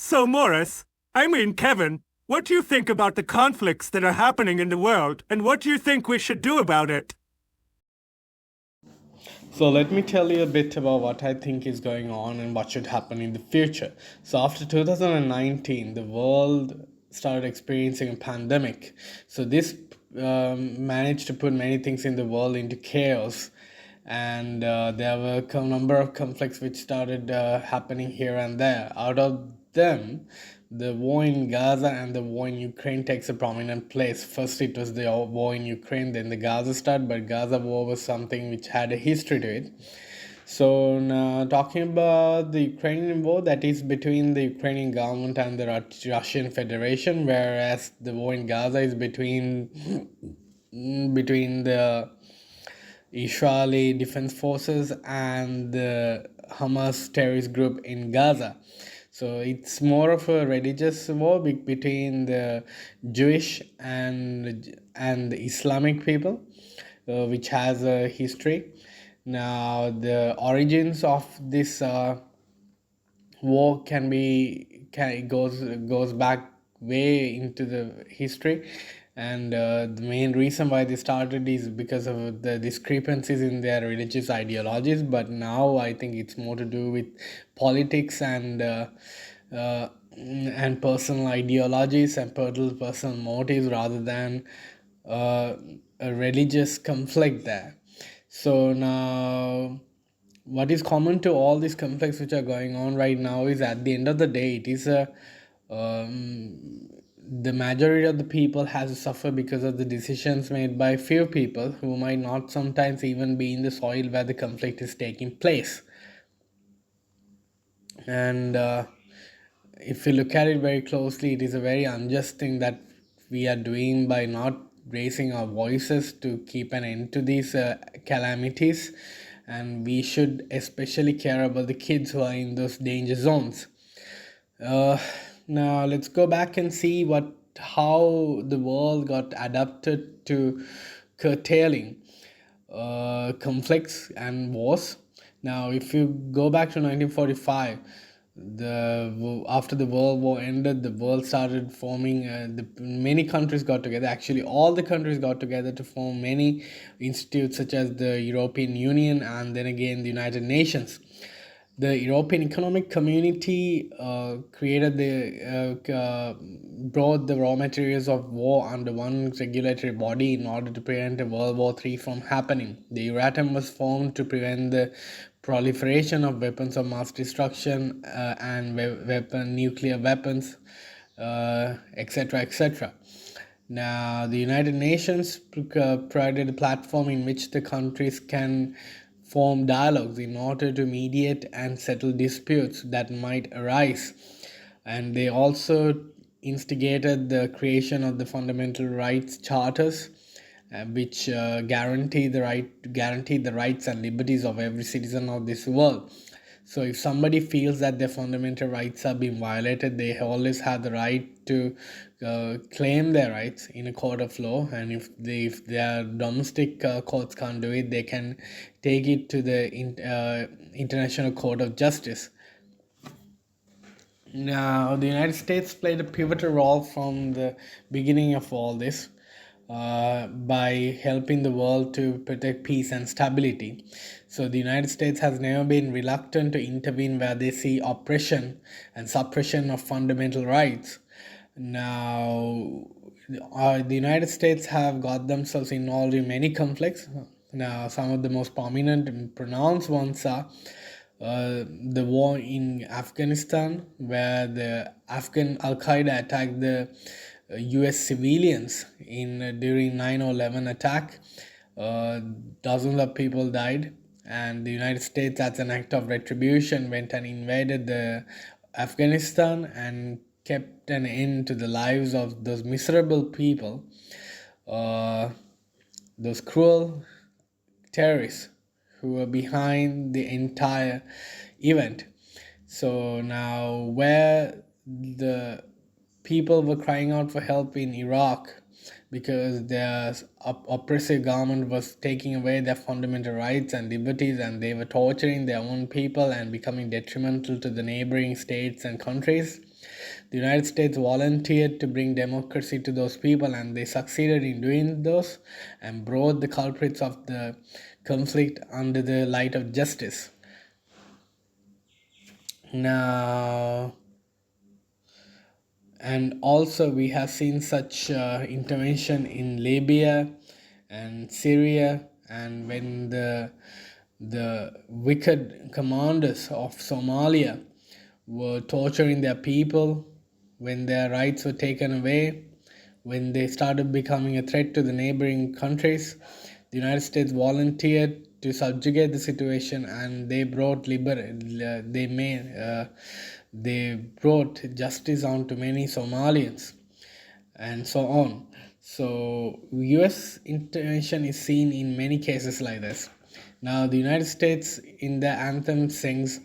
So, Morris, Kevin, what do you think about the conflicts that are happening in the world, and what do you think we should do about it? So let me tell you a bit about what I think is going on and what should happen in the future. So after 2019, the world started experiencing a pandemic. So this managed to put many things in the world into chaos, and there were a number of conflicts which started happening here and there. Out of them, the war in Gaza and the war in Ukraine takes a prominent place. First, it was the war in Ukraine, then the Gaza start, but Gaza war was something which had a history to it. So now, talking about the Ukrainian war, that is between the Ukrainian government and the Russian Federation, whereas the war in Gaza is between the Israeli Defense Forces and the Hamas terrorist group in Gaza. So it's more of a religious war between the Jewish and the Islamic people, which has a history. Now the origins of this war goes back way into the history, and the main reason why they started is because of the discrepancies in their religious ideologies. But now I think it's more to do with politics and personal ideologies and personal motives rather than a religious conflict there. So now what is common to all these conflicts which are going on right now is, at the end of the day, it is a the majority of the people has to suffer because of the decisions made by few people who might not sometimes even be in the soil where the conflict is taking place. And if you look at it very closely, it is a very unjust thing that we are doing by not raising our voices to keep an end to these calamities. And we should especially care about the kids who are in those danger zones. uh, Now let's go back and see what how the world got adapted to curtailing conflicts and wars. Now, if you go back to 1945, after the World War ended, the world started forming. Many countries got together. Actually, all the countries got together to form many institutes, such as the European Union and then again the United Nations. The European Economic Community brought the raw materials of war under one regulatory body in order to prevent a World War III from happening. The Euratom was formed to prevent the proliferation of weapons of mass destruction and nuclear weapons, etc., etc. Now, the United Nations provided a platform in which the countries can form dialogues in order to mediate and settle disputes that might arise. And they also instigated the creation of the fundamental rights charters, which guarantee the rights and liberties of every citizen of this world. So if somebody feels that their fundamental rights are being violated, they always have the right to claim their rights in a court of law. And if their domestic courts can't do it, they can take it to the International Court of Justice. Now, the United States played a pivotal role from the beginning of all this by helping the world to protect peace and stability. So, the United States has never been reluctant to intervene where they see oppression and suppression of fundamental rights. Now, the United States have got themselves involved in many conflicts. Now, some of the most prominent and pronounced ones are the war in Afghanistan, where the Afghan Al Qaeda attacked the U.S. civilians in during 9/11 attack. Dozens of people died, and the United States, as an act of retribution, went and invaded the Afghanistan and kept an end to the lives of those miserable people, uh, those cruel terrorists who were behind the entire event. So now, where the people were crying out for help in Iraq because their oppressive government was taking away their fundamental rights and liberties, and they were torturing their own people and becoming detrimental to the neighboring states and countries. The United States volunteered to bring democracy to those people, and they succeeded in doing those and brought the culprits of the conflict under the light of justice. Now, and also we have seen such intervention in Libya and Syria, and when the wicked commanders of Somalia were torturing their people, when their rights were taken away, when they started becoming a threat to the neighboring countries, the United States volunteered to subjugate the situation, and they brought justice on to many Somalians, and so on. So U.S. intervention is seen in many cases like this. Now the United States in their anthem sings,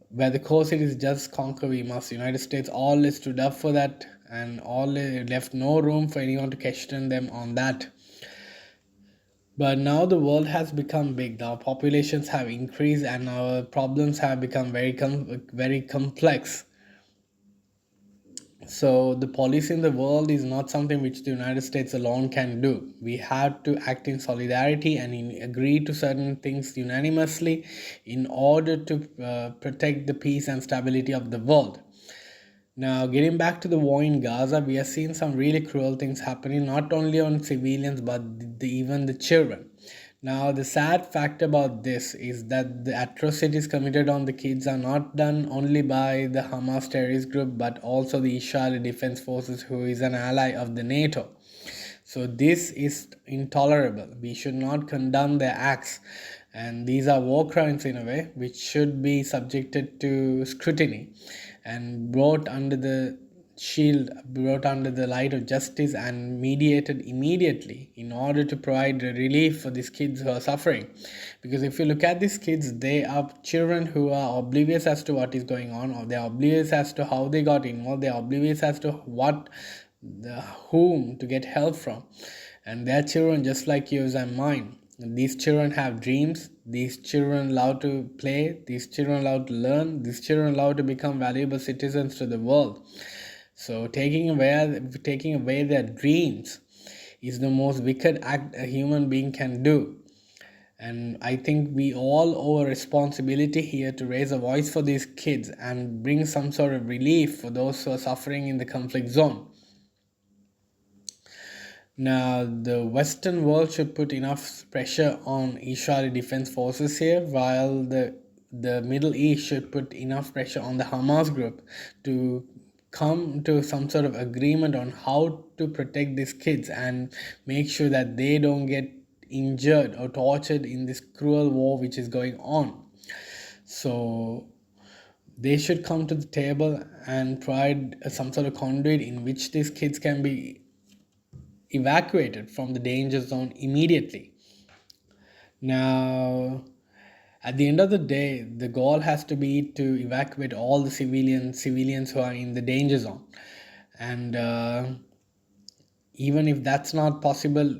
where the course it is just conquer we must. United States always stood up for that and all left no room for anyone to question them on that. But now the world has become big. Our populations have increased, and our problems have become very complex. So the policy in the world is not something which the United States alone can do. We have to act in solidarity and agree to certain things unanimously in order to protect the peace and stability of the world. Now, getting back to the war in Gaza, we are seeing some really cruel things happening, not only on civilians but even the children. Now, the sad fact about this is that the atrocities committed on the kids are not done only by the Hamas terrorist group but also the Israeli Defense Forces, who is an ally of the NATO. So this is intolerable. We should not condone their acts, and these are war crimes in a way which should be subjected to scrutiny and brought under the light of justice and mediated immediately in order to provide relief for these kids who are suffering. Because if you look at these kids, they are children who are oblivious as to what is going on, or they are oblivious as to how they got involved, they are oblivious as to whom to get help from, and they're children just like yours and mine. These children have dreams, these children love to play, these children love to learn, these children love to become valuable citizens to the world. So taking away their dreams is the most wicked act a human being can do. And I think we all owe a responsibility here to raise a voice for these kids and bring some sort of relief for those who are suffering in the conflict zone. Now, the Western world should put enough pressure on Israeli Defense Forces here, while the Middle East should put enough pressure on the Hamas group to come to some sort of agreement on how to protect these kids and make sure that they don't get injured or tortured in this cruel war which is going on. So they should come to the table and provide some sort of conduit in which these kids can be evacuated from the danger zone immediately. Now, at the end of the day, the goal has to be to evacuate all the civilians who are in the danger zone, and even if that's not possible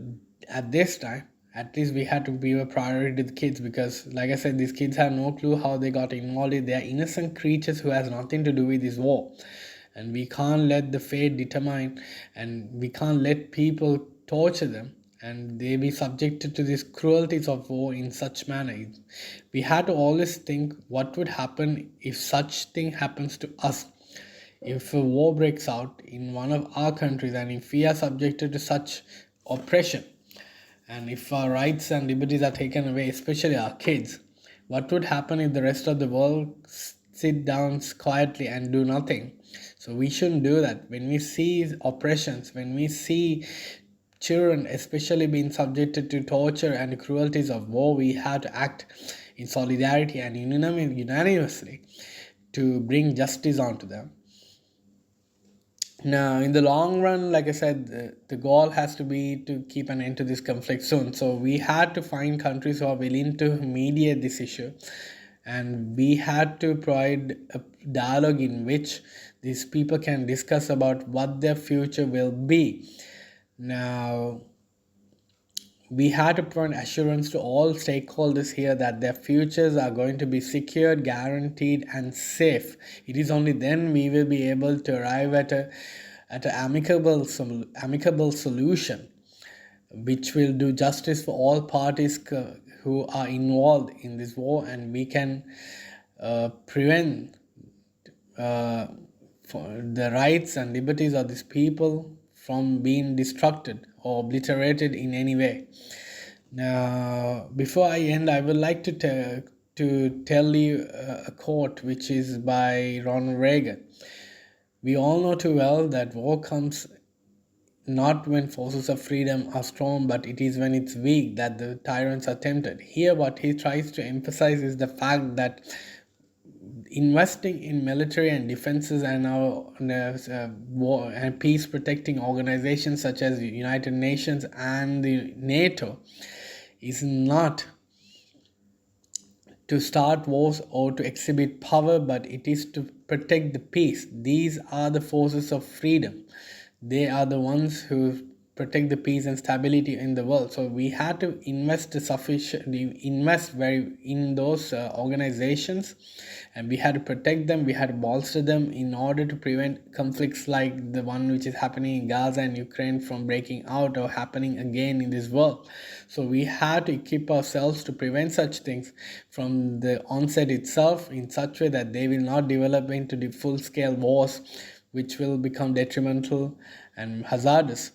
at this time, at least we had to give a priority to the kids, because like I said, these kids have no clue how they got involved. They are innocent creatures who has nothing to do with this war, and we can't let the fate determine, and we can't let people torture them and they be subjected to these cruelties of war in such manner. We had to always think what would happen if such thing happens to us. If a war breaks out in one of our countries, and if we are subjected to such oppression, and if our rights and liberties are taken away, especially our kids, what would happen if the rest of the world sit down quietly and do nothing? So we shouldn't do that. When we see oppressions, when we see children especially being subjected to torture and cruelties of war, we have to act in solidarity and unanimously to bring justice onto them. Now, in the long run, like I said, the goal has to be to keep an end to this conflict soon. So we had to find countries who are willing to mediate this issue, and we had to provide a dialogue in which these people can discuss about what their future will be. Now, we had to provide assurance to all stakeholders here that their futures are going to be secured, guaranteed, and safe. It is only then we will be able to arrive at an amicable solution which will do justice for all parties who are involved in this war, and we can prevent uh, for the rights and liberties of these people from being destructed or obliterated in any way. Now, before I end, I would like to tell you a quote which is by Ronald Reagan. We all know too well that war comes not when forces of freedom are strong, but it is when it's weak that the tyrants are tempted. Here, what he tries to emphasize is the fact that investing in military and defenses and our war and peace protecting organizations such as the United Nations and the NATO is not to start wars or to exhibit power, but it is to protect the peace. These are the forces of freedom. They are the ones who protect the peace and stability in the world. So we had to invest very in those organizations, and we had to protect them. We had to bolster them in order to prevent conflicts like the one which is happening in Gaza and Ukraine from breaking out or happening again in this world. So we had to equip ourselves to prevent such things from the onset itself in such way that they will not develop into the full-scale wars which will become detrimental and hazardous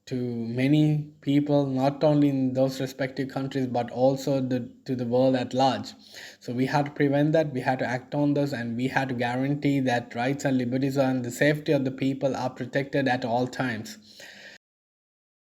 to many people, not only in those respective countries but also to the world at large. So we had to prevent that, we had to act on those, and we had to guarantee that rights and liberties and the safety of the people are protected at all times.